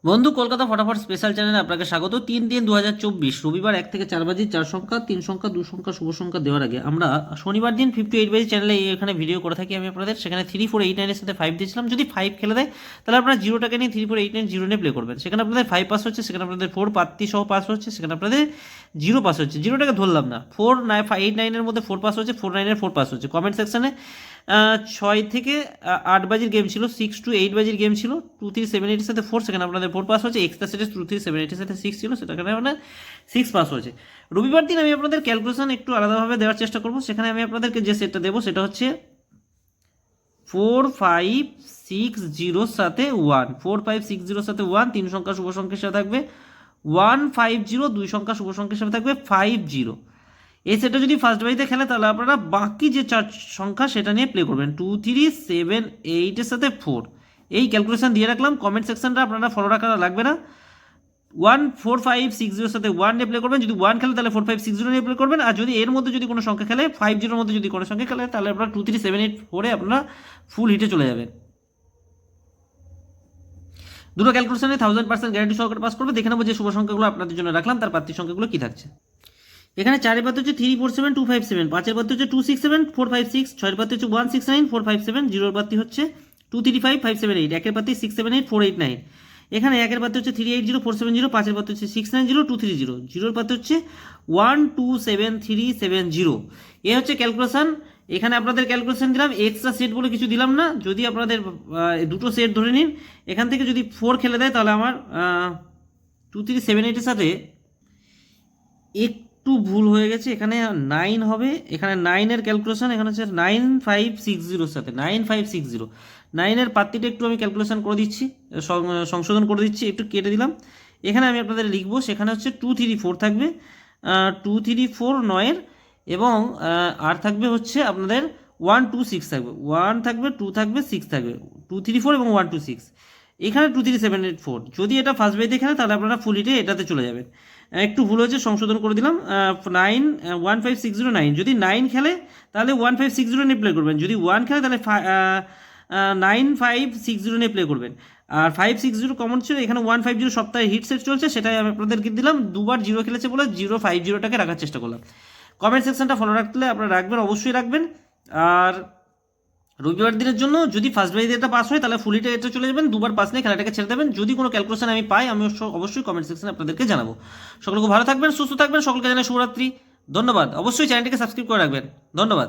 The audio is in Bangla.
বন্ধু, কলকাতা ফটাফট স্পেশাল চ্যানেলে আপনাকে স্বাগত। 3-3-2024 রবিবার 1 থেকে 4 বাজে 4 সংখ্যা 3 সংখ্যা 2 সংখ্যা শুভ সংখ্যা দেওয়ার আগে আমরা শনিবার দিন 58 বাজে চ্যানেলে এখানে ভিডিও করে থাকি আমি আপনাদের। সেখানে 3-4-8-9 এর সাথে 5 দিয়েছিলাম। যদি 5 খেলে দেয় তাহলে আপনারা জিরোটাকে নিয়ে 3-4-8-9 জিরো নিয়ে প্লে করবেন। সেখানে আপনাদের 5 পাস হচ্ছে, সেখানে আপনাদের 4 পাত্তি সহ পাস হচ্ছে, সেখানে আপনাদের জিরো পাস হচ্ছে। জিরোটাকে ধরলাম না, 4-8-9 এর মধ্যে 4 পাস হচ্ছে, 4-9 এর 4 পাস হচ্ছে। কমেন্ট সেকশনে 6 থেকে 8 বাজির গেম ছিল, 6-8 বাজির গেম ছিল, 2-3-7-8 এর সাথে 4, সেখানে আপনাদের 4 পাস হচ্ছে। এক্সট্রা সেটে 2-3-7-8 এর সাথে 6 ছিল, সেখানে আপনার 6 পাস হয়েছে। রবিবার দিন আমি আপনাদের ক্যালকুলেশন একটু আলাদাভাবে দেওয়ার চেষ্টা করব। সেখানে আমি আপনাদেরকে যে সেটটা দেবো সেটা হচ্ছে 4-5-6-0 সাথে 1, 4-5-6-0 সাথে 1 3 সংখ্যা শুভ সংখ্যার সাথে থাকবে, 1-5-0 2 সংখ্যা শুভ সংখ্যার সাথে থাকবে 5-0। এই সেটটা যদি ফার্স্ট বাড়িতে খেলে তাহলে আপনারা বাকি যে 4 সংখ্যা সেটা নিয়ে প্লে করবেন, 2-3-7-8 এর সাথে 4। এই ক্যালকুলেশন দিয়ে রাখলাম। কমেন্ট সেকশনটা আপনারা ফলো রাখা লাগবে না। 1-4-5-6-0 সাথে 1 নিয়ে প্লে করবেন। যদি 1 খেলে তাহলে 4-5-6-0 নিয়ে প্লে করবেন। আর যদি এর মধ্যে যদি কোনো সংখ্যা খেলে 5-0 মধ্যে যদি কোনো সংখ্যা খেলে তাহলে আপনারা 2-3-7-8-4 আপনারা ফুল হিটে চলে যাবেন। দুটো ক্যালকুলেশনে 1000% গ্যারান্টি সহকারে পাস করবে। দেখে নেবো যে শুভ সংখ্যাগুলো আপনাদের জন্য রাখলাম তার প্রার্থী সংখ্যাগুলো কি থাকছে। এখানে 4 এর পাতে হচ্ছে 3-4-7-2-5-7, 5 এর পাতে হচ্ছে 2-6-7-4-5-6, 6 এর পাতে হচ্ছে 1-6-9-4-5-7, 0 এর পাতে হচ্ছে 2-3-5-5-7-8, 1 এর পাতে 6-7-8-4-8-9। এখানে 1 এর পাতে হচ্ছে 3-8-0-4-7-0, 5 এর পাতে হচ্ছে 6-9-0-2-3-0, 0 এর পাতে হচ্ছে 1-2-7-3-7-0। এ হচ্ছে ক্যালকুলেশন। এখানে আপনাদের ক্যালকুলেশন দিলাম, এক্সট্রা সেট বলে কিছু দিলাম না। যদি আপনাদের দুটো সেট ধরে নিন, এখান থেকে যদি 4 খেলে দেয় তাহলে আমার 2-3-7-8 এর সাথে একটু ভুল হয়ে গেছে, এখানে 9 হবে। এখানে 9 এর ক্যালকুলেশন এখানে হচ্ছে 9-5-6-0 সাথে 9-5-6-0। 9 এর পাত্তিটা একটু আমি ক্যালকুলেশন করে দিচ্ছি, সংশোধন করে দিচ্ছি, একটু কেটে দিলাম। এখানে আমি আপনাদের লিখবো, সেখানে হচ্ছে 2-3-4 থাকবে, 2-3-4 9-এর, এবং আর থাকবে হচ্ছে আপনাদের 1-2-6 থাকবে, 1 থাকবে, 2 থাকবে, 6 থাকবে, 2-3-4 এবং 1-2-6। এখানে 2-3-7-8-4। যদি এটা ফার্স্ট বাই দেখে তাহলে আপনারা ফুল হিটে এটাতে চলে যাবেন। একটু ভুল হয়েছে, সংশোধন করে দিলাম। 1-5-6-0-9, যদি 9 খেলে তাহলে 1-5-6-0 নিয়ে প্লে করবেন। যদি 1 খেলে তাহলে 9-5-6-0 নিয়ে প্লে করবেন। আর 5-6-0 কমন ছিল, এখানে 1-5-0 সপ্তাহে হিট সেট চলছে, সেটাই আমি আপনাদেরকে দিলাম। দুবার 0 খেলেছে বলে 0-5-0টাকে রাখার চেষ্টা করলাম। কমেন্ট সেকশনটা ফলো রাখলে আপনারা রাখবেন, অবশ্যই রাখবেন। আর রবিবার দিনের জন্য যদি ফার্স্ট বাই এটা পাস হয় তাহলে ফুলিটে এটা চলে যাবেন, দুবার পাস নিয়ে খেলাটাকে ছেড়ে দেবেন। যদি কোনো ক্যালকুলেশন আমি পাই আমি অবশ্যই কমেন্ট সেকশনে আপনাদেরকে জানাবো। সকলকে ভালো থাকবেন, সুস্থ থাকবেন, সকলকে জানাই শুভরাত্রি। ধন্যবাদ। অবশ্যই চ্যানেলটিকে সাবস্ক্রাইব করে রাখবেন। ধন্যবাদ।